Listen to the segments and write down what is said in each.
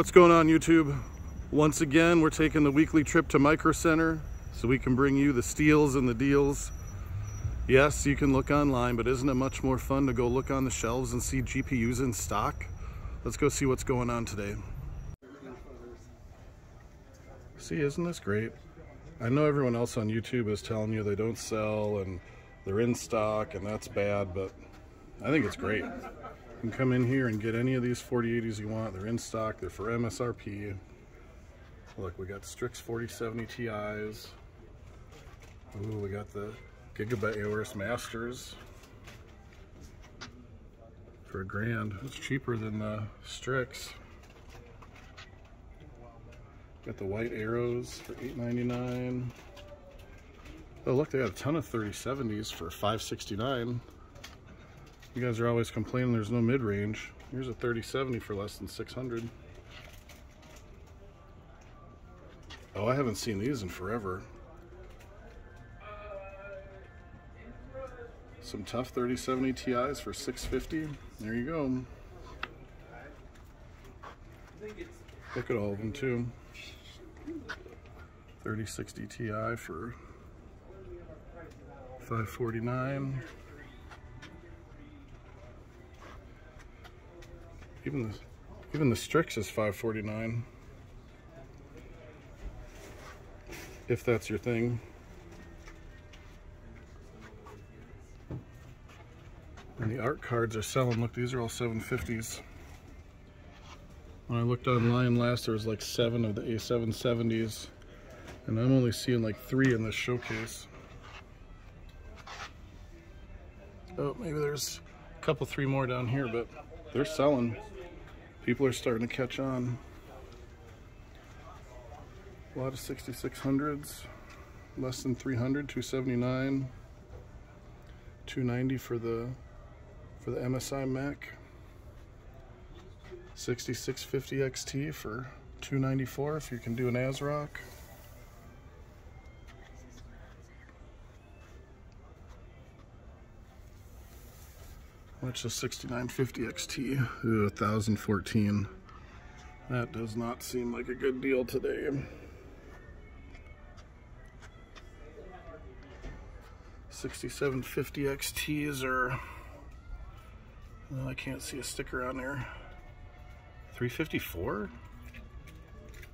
what's going on, YouTube? Once again, we're taking the weekly trip to Micro Center so we can bring you the steals and the deals. Yes, you can look online, but isn't it much more fun to go look on the shelves and see GPUs in stock? Let's go see what's going on today. See, isn't this great? I know everyone else on YouTube is telling you they don't sell and they're in stock and that's bad, but I think it's great. You can come in here and get any of these 4080s you want. They're in stock, they're for MSRP. Look, we got Strix 4070 Ti's. Ooh, we got the Gigabyte Aorus Masters for $1,000. It's cheaper than the Strix. Got the white arrows for $899. Oh look, they got a ton of 3070s for $569. You guys are always complaining there's no mid-range. Here's a 3070 for less than $600. Oh, I haven't seen these in forever. Some tough 3070 Ti's for $650. There you go. Look at all of them too. 3060 Ti for $549. Even the Strix is $549. If that's your thing. And the art cards are selling. Look, these are all 750s. When I looked online last, there was like 7 of the A770s, and I'm only seeing like 3 in this showcase. Oh, maybe there's a couple, 3 more down here, but they're selling. People are starting to catch on. A lot of 6600s, less than 300, 279, 290 for the MSI Mac. 6650 XT for $294 if you can do an ASRock. What's the 6950 XT? Ooh, 1014. That does not seem like a good deal today. $6750 XTs are, well, I can't see a sticker on there. $354?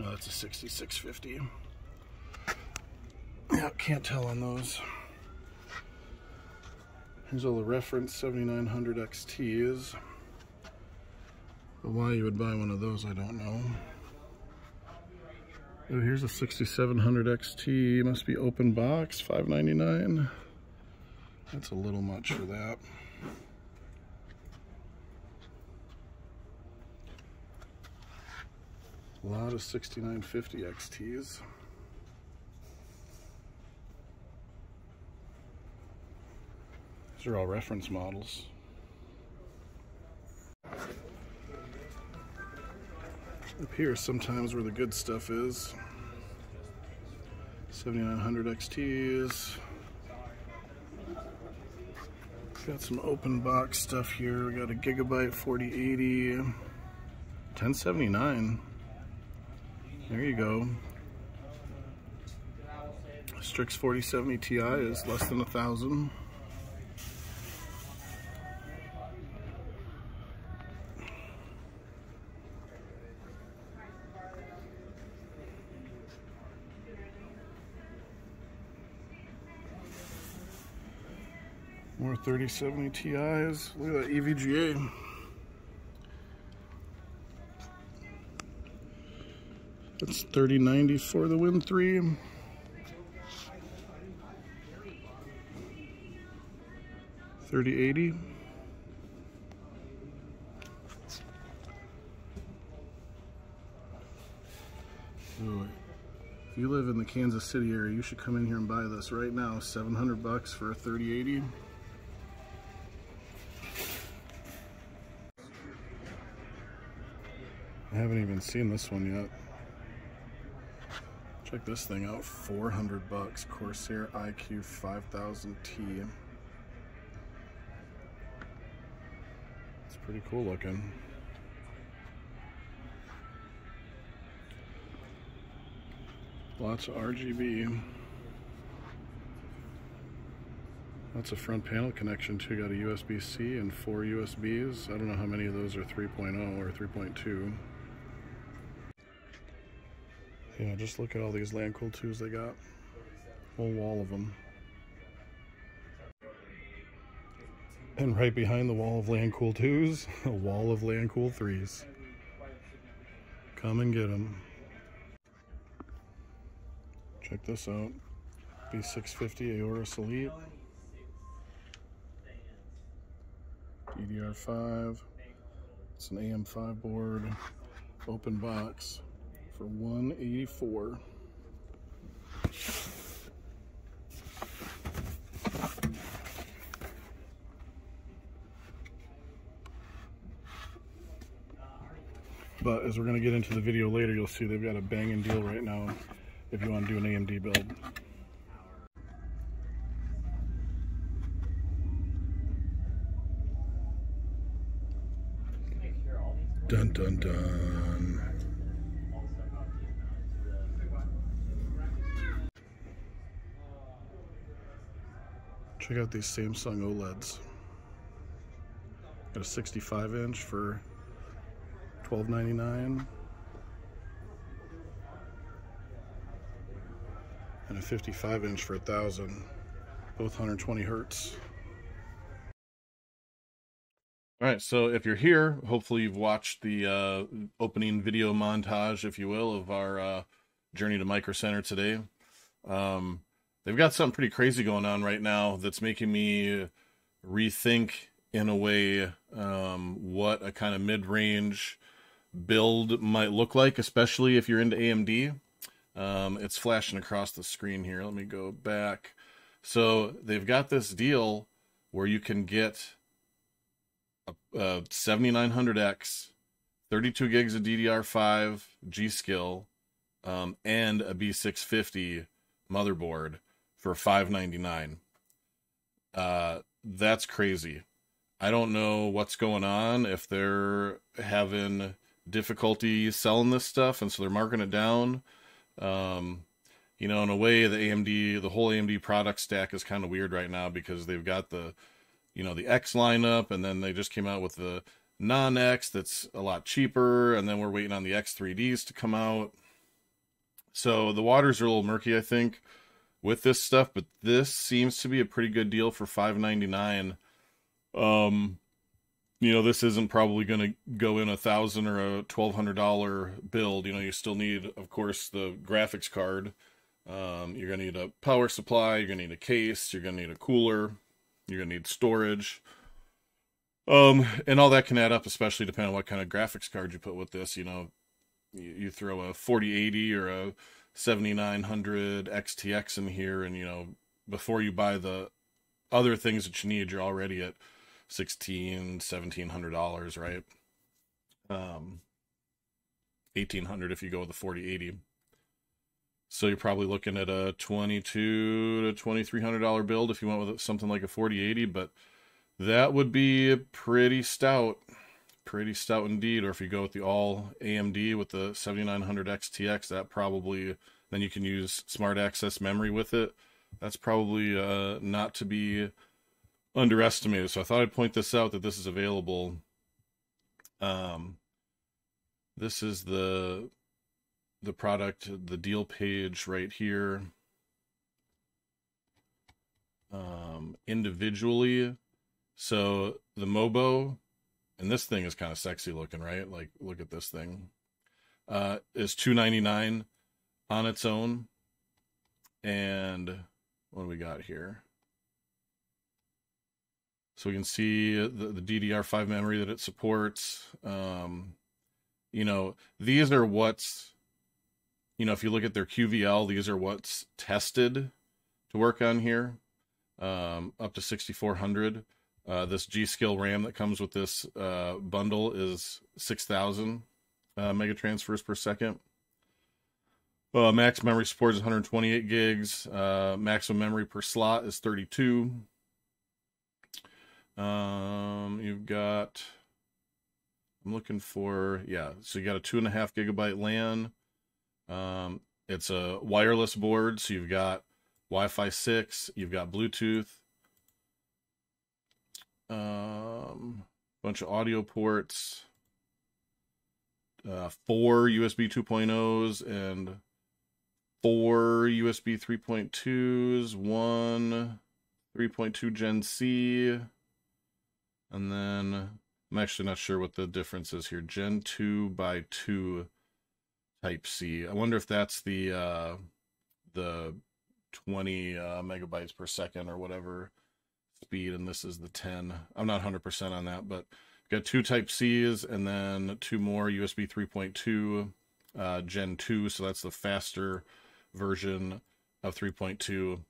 No, that's a 6650. Yeah, can't tell on those. Here's all the reference 7900 XTs. But why you would buy one of those, I don't know. Oh, here's a 6700 XT. Must be open box, $599. That's a little much for that. A lot of 6950 XTs. These are all reference models. Up here sometimes where the good stuff is. 7900 XTs. Got some open box stuff here. We got a Gigabyte 4080. 1079. There you go. Strix 4070 Ti is less than 1,000. More 3070 Ti's. Look at that EVGA. That's 3090 for the Win 3. $3080. Ooh, if you live in the Kansas City area, you should come in here and buy this right now. $700 for a 3080. I haven't even seen this one yet. Check this thing out, $400. Corsair iQ 5000T. It's pretty cool looking. Lots of RGB. Lots of front panel connection too. Got a USB-C and 4 USBs. I don't know how many of those are 3.0 or 3.2. Yeah, just look at all these Land Cool 2s they got. Whole wall of them. And right behind the wall of Land Cool 2s, a wall of Land Cool 3s. Come and get them. Check this out. B650 Aorus Elite. DDR5. It's an AM5 board. Open box for $184. But as we're going to get into the video later, you'll see they've got a banging deal right now if you want to do an AMD build. Dun dun dun. Check out these Samsung OLEDs. Got a 65-inch for $12.99 and a 55-inch for $1,000. Both 120 hertz. All right, so if you're here, hopefully you've watched the opening video montage, if you will, of our journey to Micro Center today. They've got something pretty crazy going on right now that's making me rethink, in a way, what a kind of mid-range build might look like, especially if you're into AMD. It's flashing across the screen here. Let me go back. So they've got this deal where you can get a 7900X, 32 gigs of DDR5 G-Skill, and a B650 motherboard for $599. That's crazy. I don't know what's going on, if they're having difficulty selling this stuff and so they're marking it down. You know, in a way, the whole AMD product stack is kind of weird right now because they've got the X lineup, and then they just came out with the non-X that's a lot cheaper, and then we're waiting on the X3Ds to come out. So the waters are a little murky, I think, with this stuff, but this seems to be a pretty good deal for $599. You know, this isn't probably going to go in $1,000 or a $1,200 build. You know, you still need, of course, the graphics card. You're going to need a power supply. You're going to need a case. You're going to need a cooler. You're going to need storage. And all that can add up, especially depending on what kind of graphics card you put with this. You know, you throw a 4080 or a 7900 XTX in here, and, you know, before you buy the other things that you need, you're already at $1,700, right? $1,800 if you go with the 4080. So you're probably looking at a $2,200 to $2,300 build if you went with something like a 4080, but that would be pretty stout indeed. Or if you go with the all AMD with the 7900 XTX, that probably, then you can use smart access memory with it. That's probably not to be underestimated. So I thought I'd point this out, that this is available. This is the product, the deal page right here. Individually. So the Mobo, and this thing is kind of sexy looking, right? Like, look at this thing. Is $299 on its own. And what do we got here? So we can see the DDR5 memory that it supports. You know, these are what's, you know, if you look at their QVL, these are what's tested to work on here. Up to 6400. This G-Skill RAM that comes with this bundle is 6,000 mega transfers per second. Max memory support is 128 gigs. Maximum memory per slot is 32. You've got, I'm looking for, yeah, so you got a 2.5 gigabyte LAN. It's a wireless board, so you've got Wi-Fi 6, you've got Bluetooth, bunch of audio ports, 4 USB 2.0s and 4 USB 3.2s, 1 3.2 Gen C, and then I'm actually not sure what the difference is here. Gen 2 by 2 Type C. I wonder if that's the 20 megabytes per second or whatever speed, and this is the 10. I'm not 100% on that, but got 2 Type C's and then 2 more USB 3.2 Gen 2, so that's the faster version of 3.2.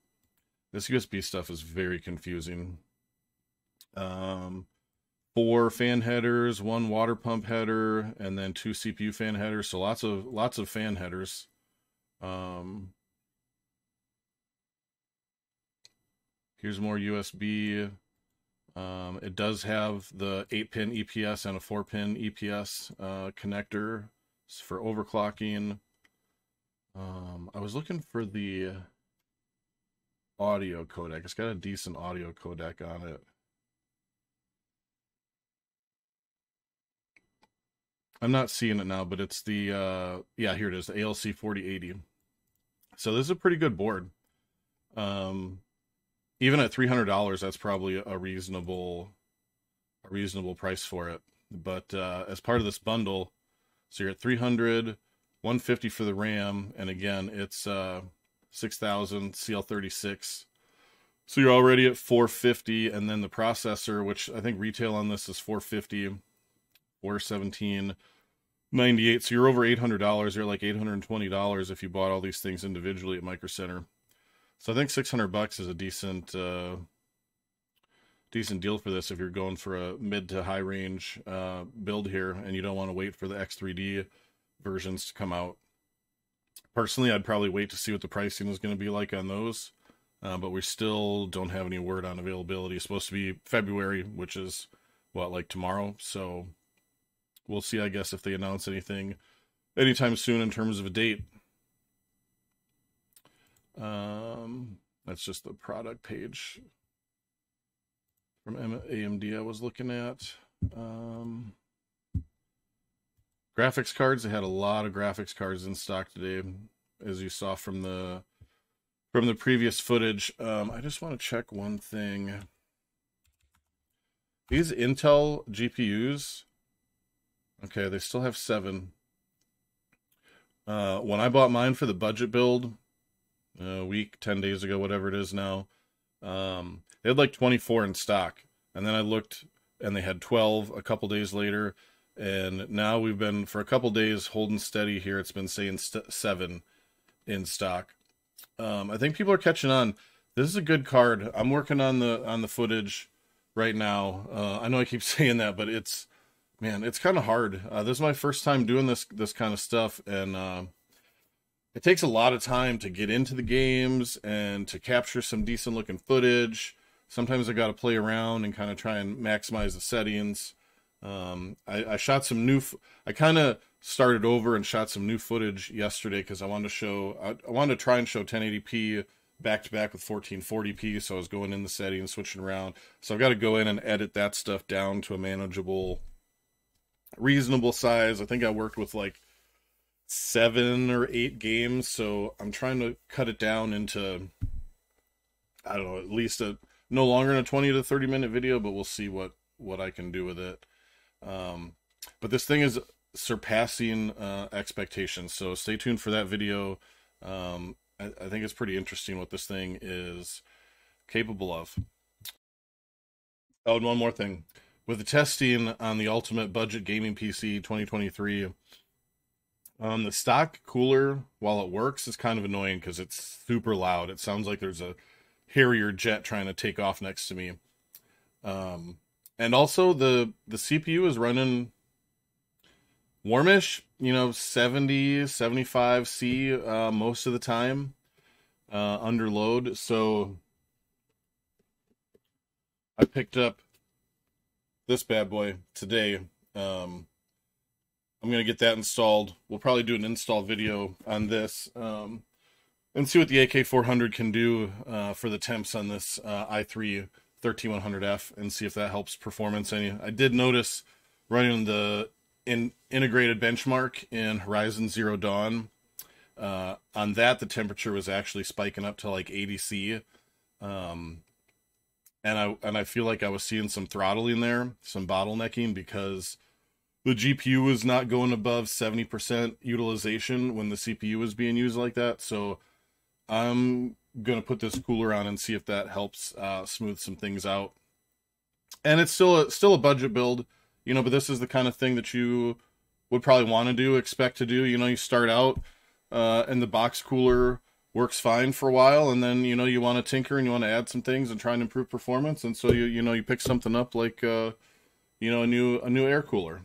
This USB stuff is very confusing. 4 fan headers, 1 water pump header, and then 2 CPU fan headers. So lots of fan headers. Here's more USB. It does have the 8-pin EPS and a 4-pin EPS connector for overclocking. I was looking for the audio codec. It's got a decent audio codec on it. I'm not seeing it now, but it's the yeah, here it is, the ALC 4080. So this is a pretty good board. Even at $300, that's probably a reasonable price for it. But as part of this bundle, so you're at $300, $150 for the RAM, and again, it's 6000 CL36. So you're already at $450, and then the processor, which I think retail on this is $450, $417.98. So you're over $800. You're like $820 if you bought all these things individually at Micro Center. So I think $600 is a decent deal for this if you're going for a mid to high range build here, and you don't want to wait for the X3D versions to come out. Personally, I'd probably wait to see what the pricing is going to be like on those, but we still don't have any word on availability. It's supposed to be February, which is what, like tomorrow. So we'll see, I guess, if they announce anything anytime soon in terms of a date. That's just the product page from AMD I was looking at. Graphics cards, they had a lot of graphics cards in stock today, as you saw from the previous footage. I just want to check one thing. These Intel GPUs, okay, they still have 7. When I bought mine for the budget build, a week, 10 days ago, whatever it is now, they had like 24 in stock. And then I looked and they had 12 a couple days later. And now we've been, for a couple days, holding steady here. It's been saying 7 in stock. I think people are catching on. This is a good card. I'm working on the footage right now. I know I keep saying that, but it's kind of hard. This is my first time doing this kind of stuff, and it takes a lot of time to get into the games and to capture some decent looking footage. Sometimes I got to play around and kind of try and maximize the settings. I shot some new. I kind of started over and shot some new footage yesterday because I wanted to try and show 1080p back to back with 1440p. So I was going in the settings, switching around. So I've got to go in and edit that stuff down to a manageable, reasonable size. I think I worked with like 7 or 8 games, so I'm trying to cut it down into, I don't know, at least no longer than a 20 to 30 minute video, but we'll see what I can do with it. But this thing is surpassing expectations, so stay tuned for that video. I think it's pretty interesting what this thing is capable of. Oh, and one more thing. With the testing on the Ultimate Budget Gaming PC 2023, the stock cooler, while it works, is kind of annoying because it's super loud. It sounds like there's a Harrier jet trying to take off next to me. And also the CPU is running warmish, 70, 75 C most of the time under load. So I picked up this bad boy today. I'm going to get that installed. We'll probably do an install video on this and see what the AK400 can do for the temps on this i3 13100F and see if that helps performance any. I did notice running the integrated benchmark in Horizon Zero Dawn. On that, the temperature was actually spiking up to like 80 C. And I feel like I was seeing some throttling there, some bottlenecking, because the GPU was not going above 70% utilization when the CPU was being used like that. So I'm going to put this cooler on and see if that helps smooth some things out. And it's still a budget build, you know, but this is the kind of thing that you would probably want to do, expect to do. You know, you start out and the box cooler works fine for a while, and then, you know, you want to tinker and you want to add some things and try and improve performance. And so you pick something up like you know, a new air cooler.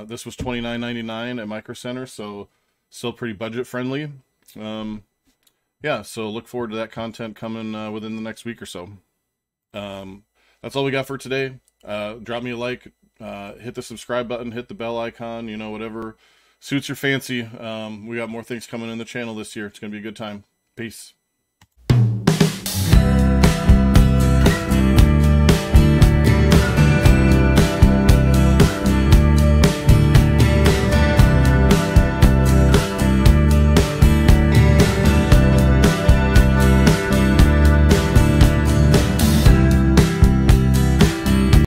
This was $29.99 at Micro Center, so still pretty budget friendly. Yeah, so look forward to that content coming within the next week or so. That's all we got for today. Drop me a like, hit the subscribe button, hit the bell icon, you know, whatever suits your fancy. We got more things coming in the channel this year. It's going to be a good time. Peace.